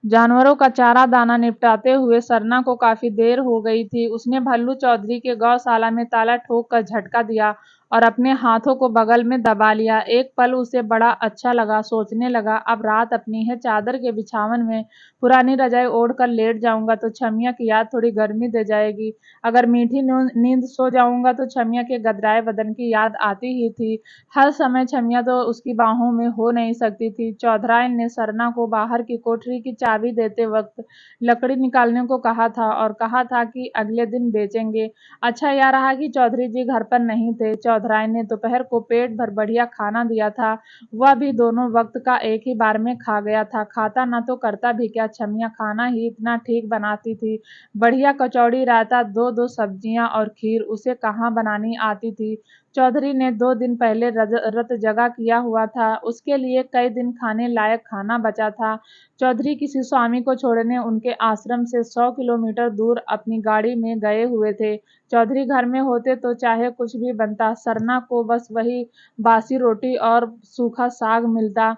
जानवरों का चारा दाना निपटाते हुए सरना को काफी देर हो गई थी। उसने भल्लू चौधरी के गौशाला में ताला ठोक कर झटका दिया और अपने हाथों को बगल में दबा लिया। एक पल उसे बड़ा अच्छा लगा, सोचने लगा, अब रात अपनी है, चादर के बिछावन में पुरानी रजाई ओढ़ कर लेट जाऊंगा तो छमिया की याद थोड़ी गर्मी दे जाएगी। अगर मीठी नींद सो जाऊंगा तो छमिया के गदराए बदन की याद आती ही थी। हर समय छमिया तो उसकी बाहों में हो नहीं सकती थी। चौधराइन ने सरना को बाहर की कोठरी की चाबी देते वक्त लकड़ी निकालने को कहा था और कहा था कि अगले दिन बेचेंगे। अच्छा यह रहा कि चौधरी जी घर पर नहीं थे। चौधराइन ने दोपहर को पेट भर बढ़िया खाना दिया था, वह भी दोनों वक्त का एक ही बार में खा गया था। खाता ना तो करता भी क्या, छमिया खाना ही इतना ठीक बनाती थी। बढ़िया कचौड़ी, रायता, दो दो सब्जियां और खीर उसे कहाँ बनानी आती थी। चौधरी ने 2 दिन पहले रत जगा किया हुआ था, उसके लिए कई दिन खाने लायक खाना बचा था। चौधरी किसी स्वामी को छोड़ने उनके आश्रम से 100 किलोमीटर दूर अपनी गाड़ी में गए हुए थे। चौधरी घर में होते तो चाहे कुछ भी बनता, सरना को बस वही बासी रोटी और सूखा साग मिलता।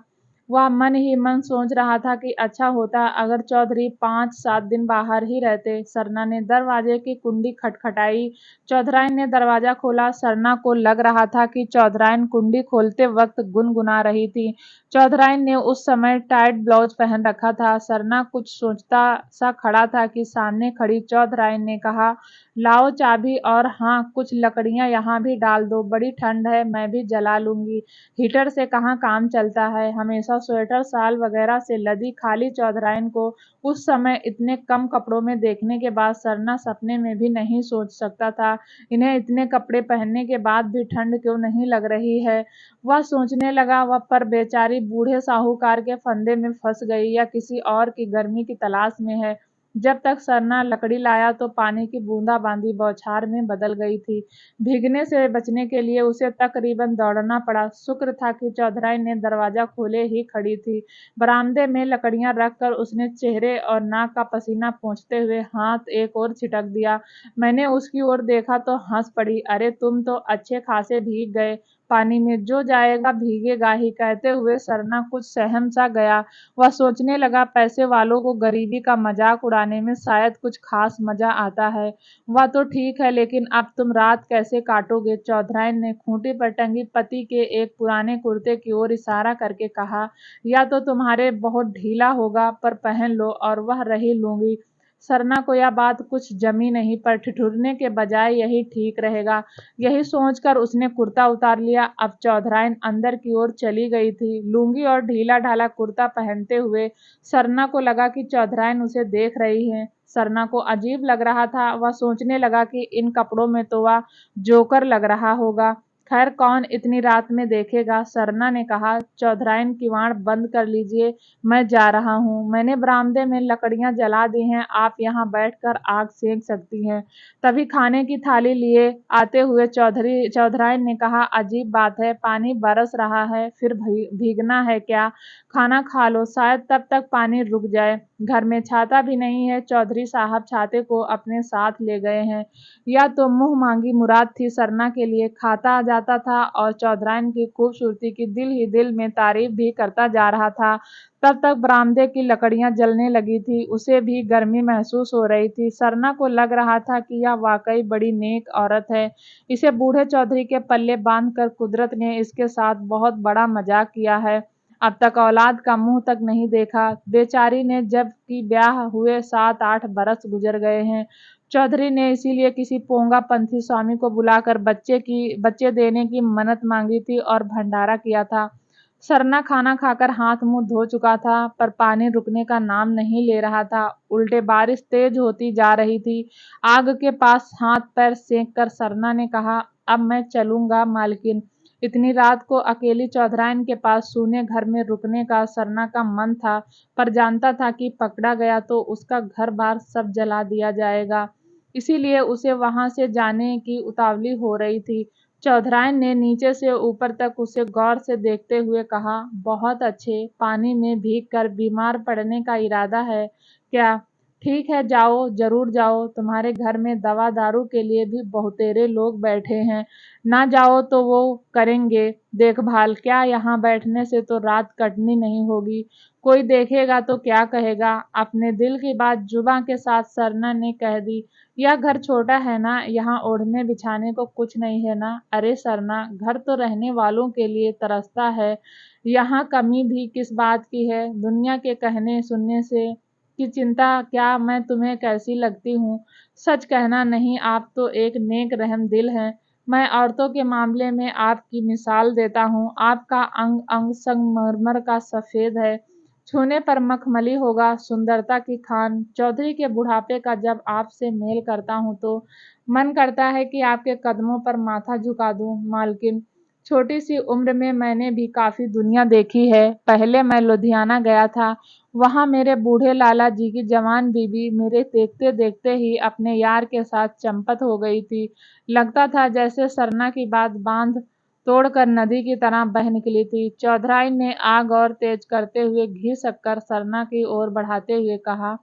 वह मन ही मन सोच रहा था कि अच्छा होता अगर चौधरी 5-7 दिन बाहर ही रहते। सरना ने दरवाजे की कुंडी खटखटाई। चौधराइन ने दरवाजा खोला। सरना को लग रहा था कि चौधराइन कुंडी खोलते वक्त गुनगुना रही थी। चौधराइन ने उस समय टाइट ब्लाउज पहन रखा था। सरना कुछ सोचता सा खड़ा था कि सामने खड़ी चौधराइन ने कहा, लाओ चाबी और हाँ, कुछ लकड़ियां यहाँ भी डाल दो, बड़ी ठंड है, मैं भी जला लूंगी। हीटर से कहाँ काम चलता है। हमेशा स्वेटर साल वगैरह से लदी खाली चौधराइन को उस समय इतने कम कपड़ों में देखने के बाद सरना सपने में भी नहीं सोच सकता था इन्हें इतने कपड़े पहनने के बाद भी ठंड क्यों नहीं लग रही है। वह सोचने लगा, वह पर बेचारी बूढ़े साहूकार के फंदे में फंस गई या किसी और की गर्मी की तलाश में है। जब तक सरना लकड़ी लाया तो पानी की बूंदाबांदी बौछार में बदल गई थी। भीगने से बचने के लिए उसे तकरीबन दौड़ना पड़ा। शुक्र था कि चौधराई ने दरवाजा खोले ही खड़ी थी। बरामदे में लकड़ियां रखकर उसने चेहरे और नाक का पसीना पोंछते हुए हाथ एक ओर छिटक दिया। मैंने उसकी ओर देखा तो हंस पड़ी। अरे तुम तो अच्छे खासे भीग गए, पानी में जो जाएगा भीगेगा ही। कहते हुए सरना कुछ सहम सा गया। वह सोचने लगा, पैसे वालों को गरीबी का मजाक उड़ाने में शायद कुछ खास मजा आता है। वह तो ठीक है, लेकिन अब तुम रात कैसे काटोगे। चौधराइन ने खूंटी पर टंगी पति के एक पुराने कुर्ते की ओर इशारा करके कहा, या तो तुम्हारे बहुत ढीला होगा पर पहन लो, और वह रही लूंगी। सरना को यह बात कुछ जमी नहीं, पर ठिठुरने के बजाय यही ठीक रहेगा। यही सोचकर उसने कुर्ता उतार लिया। अब चौधराइन अंदर की ओर चली गई थी। लुंगी और ढीला ढाला कुर्ता पहनते हुए सरना को लगा कि चौधराइन उसे देख रही है। सरना को अजीब लग रहा था। वह सोचने लगा कि इन कपड़ों में तो वह जोकर लग रहा होगा। खैर, कौन इतनी रात में देखेगा। सरना ने कहा, चौधराइन किवाड़ बंद कर लीजिए, मैं जा रहा हूँ। मैंने बरामदे में लकड़ियां जला दी हैं, आप यहाँ बैठकर आग सेंक सकती हैं। तभी खाने की थाली लिए आते हुए चौधराइन ने कहा, अजीब बात है, पानी बरस रहा है, फिर भीगना है क्या। खाना खा लो, शायद तब तक पानी रुक जाए। घर में छाता भी नहीं है। चौधरी साहब छाते को अपने साथ ले गए हैं। या तो मुंह मांगी मुराद थी सरना के लिए। खाता जाता था और चौधराइन की खूबसूरती की दिल ही दिल में तारीफ भी करता जा रहा था। तब तक बरामदे की लकड़ियां जलने लगी थी। उसे भी गर्मी महसूस हो रही थी। सरना को लग रहा था कि यह वाकई बड़ी नेक औरत है। इसे बूढ़े चौधरी के पल्ले बांधकर कुदरत ने इसके साथ बहुत बड़ा मजाक किया है। अब तक औलाद का मुंह तक नहीं देखा बेचारी ने, जबकि ब्याह हुए 7-8 बरस गुजर गए हैं। चौधरी ने इसीलिए किसी पोंगा पंथी स्वामी को बुलाकर बच्चे देने की मन्नत मांगी थी और भंडारा किया था। सरना खाना खाकर हाथ मुंह धो चुका था, पर पानी रुकने का नाम नहीं ले रहा था। उल्टे बारिश तेज होती जा रही थी। आग के पास हाथ पैर सेंक कर सरना ने कहा, अब मैं चलूंगा मालकिन। इतनी रात को अकेली चौधराइन के पास सूने घर में रुकने का सरना का मन था, पर जानता था कि पकड़ा गया तो उसका घर बार सब जला दिया जाएगा। इसीलिए उसे वहां से जाने की उतावली हो रही थी। चौधराइन ने नीचे से ऊपर तक उसे गौर से देखते हुए कहा, बहुत अच्छे, पानी में भीग कर बीमार पड़ने का इरादा है क्या। ठीक है, जाओ, ज़रूर जाओ, तुम्हारे घर में दवा-दारू के लिए भी बहुतेरे लोग बैठे हैं। ना जाओ तो वो करेंगे देखभाल, क्या यहाँ बैठने से तो रात कटनी नहीं होगी? कोई देखेगा तो क्या कहेगा? अपने दिल की बात जुबां के साथ सरना ने कह दी। यह घर छोटा है ना, यहाँ ओढ़ने-बिछाने को कुछ नहीं है ना? अरे सरना, घर तो रहने वालों के लिए तरसता है, यहाँ कमी भी किस बात की है? दुनिया के कहने-सुनने से की चिंता क्या मैं तुम्हें कैसी लगती हूँ? सच कहना नहीं, आप तो एक नेक रहम दिल हैं। मैं औरतों के मामले में आपकी मिसाल देता हूँ। आपका अंग-अंग संगमरमर का सफ़ेद है, छूने पर मखमली होगा सुंदरता की खान। चौधरी के बुढ़ापे का जब आपसे मेल करता हूँ तो मन करता है कि आपके कदमों पर माथा झुका दूँ। मालकिन, छोटी सी उम्र में मैंने भी काफ़ी दुनिया देखी है। पहले मैं लुधियाना गया था, वहाँ मेरे बूढ़े लाला जी की जवान बीवी मेरे देखते-देखते ही अपने यार के साथ चंपत हो गई थी। लगता था जैसे सरना की बात बाँध तोड़कर नदी की तरह बह निकली थी। चौधराइन ने आग और तेज करते हुए घी शक्कर सरना की ओर बढ़ाते हुए कहा,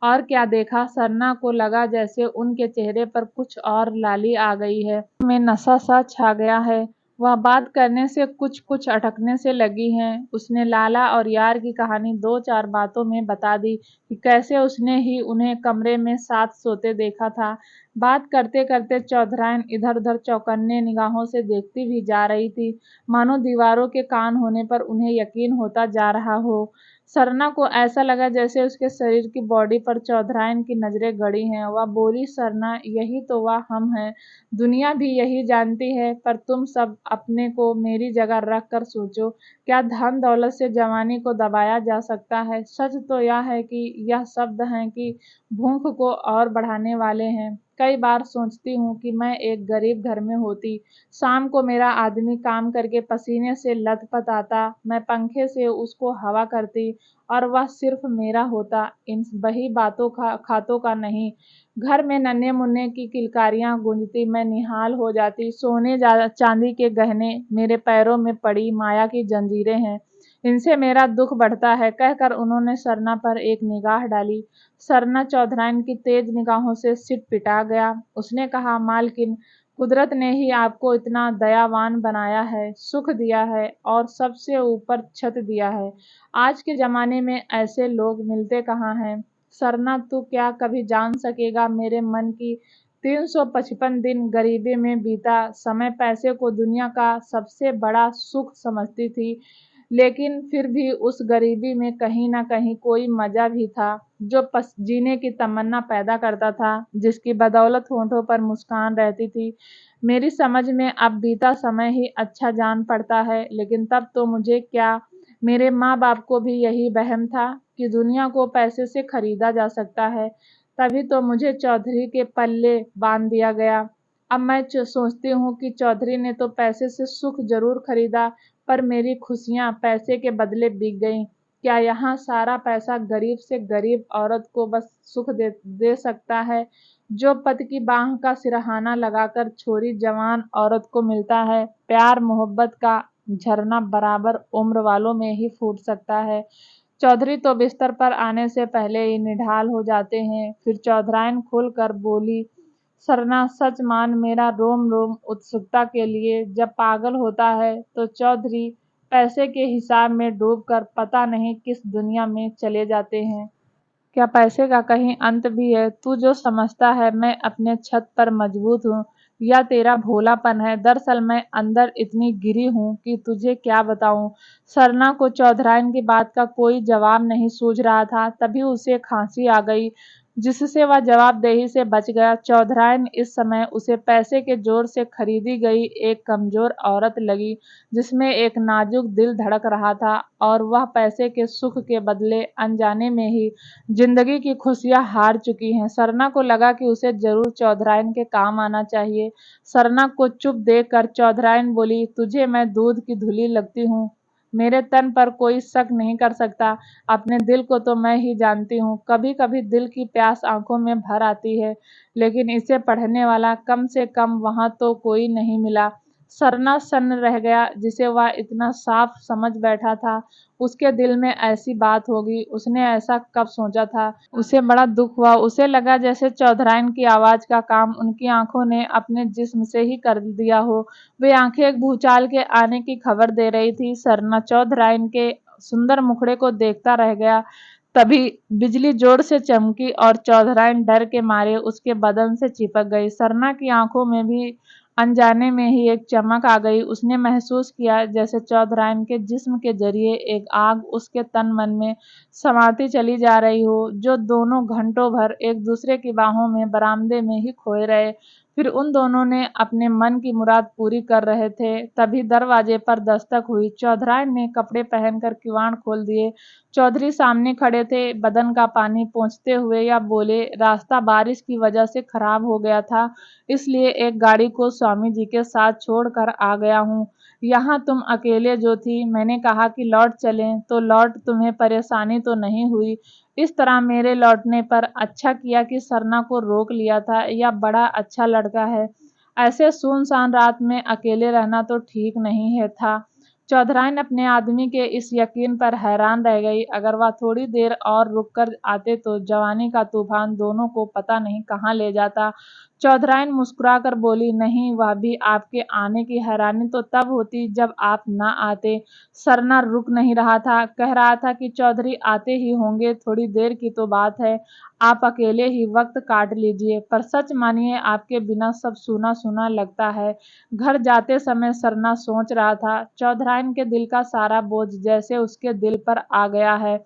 और क्या देखा? सरना को लगा जैसे उनके चेहरे पर कुछ और लाली आ गई है, में नशा सा छा गया है। वह बात करने से कुछ अटकने से लगी हैं। उसने लाला और यार की कहानी 2-4 बातों में बता दी कि कैसे उसने ही उन्हें कमरे में साथ सोते देखा था। बात करते-करते चौधराइन इधर-उधर चौकन्ने निगाहों से देखती भी जा रही थी, मानो दीवारों के कान होने पर उन्हें यकीन होता जा रहा हो। सरना को ऐसा लगा जैसे उसके शरीर की बॉडी पर चौधराइन की नज़रें गड़ी हैं। वह बोली, सरना, यही तो वह हम हैं। दुनिया भी यही जानती है, पर तुम सब अपने को मेरी जगह रख कर सोचो, क्या धन दौलत से जवानी को दबाया जा सकता है? सच तो यह है कि यह शब्द हैं कि भूख को और बढ़ाने वाले हैं। कई बार सोचती हूँ कि मैं एक गरीब घर में होती, शाम को मेरा आदमी काम करके पसीने से लथपथ आता, मैं पंखे से उसको हवा करती और वह सिर्फ मेरा होता, इन बही बातों का खातों का नहीं। घर में नन्हे-मुन्ने की किलकारियाँ गूंजती, मैं निहाल हो जाती। सोने चांदी के गहने मेरे पैरों में पड़ी माया की जंजीरें हैं, इनसे मेरा दुख बढ़ता है, कहकर उन्होंने सरना पर एक निगाह डाली। सरना चौधराइन की तेज निगाहों से सिटपिटा गया। उसने कहा, मालकिन, कुदरत ने ही आपको इतना दयावान बनाया है, सुख दिया है और सबसे ऊपर छत दिया है। आज के ज़माने में ऐसे लोग मिलते कहाँ हैं? सरना, तू क्या कभी जान सकेगा मेरे मन की 355 दिन गरीबी में बीता समय। पैसे को दुनिया का सबसे बड़ा सुख समझती थी, लेकिन फिर भी उस गरीबी में कहीं न कहीं कोई मज़ा भी था, जो जीने की तमन्ना पैदा करता था, जिसकी बदौलत होठों पर मुस्कान रहती थी। मेरी समझ में अब बीता समय ही अच्छा जान पड़ता है, लेकिन तब तो मुझे क्या, मेरे माँ-बाप को भी यही वहम था कि दुनिया को पैसे से खरीदा जा सकता है। तभी तो मुझे चौधरी के पल्ले बाँध दिया गया। अब मैं सोचती हूँ कि चौधरी ने तो पैसे से सुख ज़रूर खरीदा, पर मेरी खुशियाँ पैसे के बदले बिक गईं। क्या यहाँ सारा पैसा गरीब से गरीब औरत को बस सुख दे सकता है, जो पति की बाह का सिरहाना लगाकर छोरी जवान औरत को मिलता है? प्यार मोहब्बत का झरना बराबर उम्र वालों में ही फूट सकता है। चौधरी तो बिस्तर पर आने से पहले ही निढाल हो जाते हैं। फिर चौधराइन खुल कर बोली, सरना, सच मान, मेरा रोम रोम उत्सुकता के लिए जब पागल होता है तो चौधरी पैसे के हिसाब में डूबकर पता नहीं किस दुनिया में चले जाते हैं। क्या पैसे का कहीं अंत भी है? तू जो समझता है मैं अपने छत पर मजबूत हूँ, या तेरा भोलापन है? दरअसल मैं अंदर इतनी गिरी हूँ कि तुझे क्या बताऊँ। सरना को चौधराइन की बात का कोई जवाब नहीं सूझ रहा था। तभी उसे खांसी आ गई, जिससे वह जवाबदेही से बच गया। चौधराइन इस समय उसे पैसे के जोर से खरीदी गई एक कमजोर औरत लगी, जिसमें एक नाजुक दिल धड़क रहा था, और वह पैसे के सुख के बदले अनजाने में ही जिंदगी की खुशियाँ हार चुकी हैं। सरना को लगा कि उसे जरूर चौधराइन के काम आना चाहिए। सरना को चुप देखकर चौधराइन बोली, तुझे मैं दूध की धुली लगती हूँ, मेरे तन पर कोई शक नहीं कर सकता। अपने दिल को तो मैं ही जानती हूँ। कभी कभी दिल की प्यास आंखों में भर आती है, लेकिन इसे पढ़ने वाला कम से कम वहाँ तो कोई नहीं मिला। सरना सन्न रह गया, जिसे वह इतना साफ समझ बैठा था उसके दिल में ऐसी बात होगी, उसने ऐसा कब सोचा था। उसे बड़ा दुख हुआ। उसे लगा जैसे चौधराइन की आवाज का काम उनकी आंखों ने अपने जिस्म से ही कर दिया हो। वे आंखें एक भूचाल के आने की खबर दे रही थी। सरना चौधराइन के सुंदर मुखड़े को देखता रह गया। तभी बिजली जोर से चमकी और चौधराइन डर के मारे उसके बदन से चिपक गई। सरना की आंखों में भी अनजाने में ही एक चमक आ गई। उसने महसूस किया जैसे चौधराइन के जिस्म के जरिए एक आग उसके तन मन में समाती चली जा रही हो, जो दोनों घंटों भर एक दूसरे की बाहों में बरामदे में ही खोए रहे। फिर उन दोनों ने अपने मन की मुराद पूरी कर रहे थे, तभी दरवाजे पर दस्तक हुई। चौधराइन ने कपड़े पहनकर किवाड़ खोल दिए। चौधरी सामने खड़े थे, बदन का पानी पोंछते हुए या बोले, रास्ता बारिश की वजह से खराब हो गया था, इसलिए एक गाड़ी को स्वामी जी के साथ छोड़कर आ गया हूँ। यहाँ तुम अकेले जो थी, मैंने कहा कि लौट चलें तो लौट, तुम्हें परेशानी तो नहीं हुई। इस तरह मेरे लौटने पर अच्छा किया कि सरना को रोक लिया था, यह बड़ा अच्छा लड़का है। ऐसे सुनसान रात में अकेले रहना तो ठीक नहीं है था। चौधराइन अपने आदमी के इस यकीन पर हैरान रह गई। अगर वह थोड़ी देर और रुक कर आते तो जवानी का तूफान दोनों को पता नहीं कहाँ ले जाता। चौधराइन मुस्कुराकर बोली, नहीं, वह भी आपके आने की हैरानी तो तब होती जब आप न आते। सरना रुक नहीं रहा था, कह रहा था कि चौधरी आते ही होंगे, थोड़ी देर की तो बात है, आप अकेले ही वक्त काट लीजिए। पर सच मानिए, आपके बिना सब सूना सूना लगता है। घर जाते समय सरना सोच रहा था, चौधराइन के दिल का सारा बोझ जैसे उसके दिल पर आ गया है।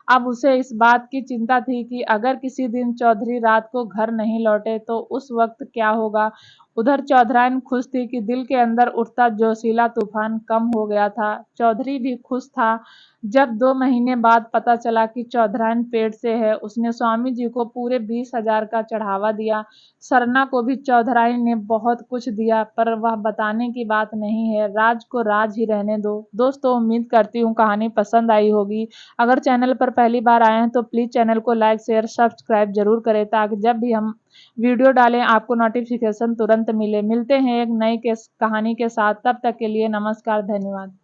अब उसे इस बात की चिंता थी कि अगर किसी दिन चौधरी रात को घर नहीं लौटे तो उस वक्त क्या होगा। उधर चौधराइन खुश थी कि दिल के अंदर उठता जोशीला तूफान कम हो गया था। चौधरी भी खुश था। जब 2 महीने बाद पता चला कि चौधराइन पेट से है, उसने स्वामी जी को पूरे 20,000 का चढ़ावा दिया। सरना को भी चौधराइन ने बहुत कुछ दिया, पर वह बताने की बात नहीं है। राज को राज ही रहने दो। दोस्तों, उम्मीद करती हूँ कहानी पसंद आई होगी। अगर चैनल पर पहली बार आए हैं तो प्लीज़ चैनल को लाइक शेयर सब्सक्राइब जरूर करें, ताकि जब भी हम वीडियो डालें आपको नोटिफिकेशन तुरंत मिले। मिलते हैं एक नई कहानी के साथ, तब तक के लिए नमस्कार, धन्यवाद।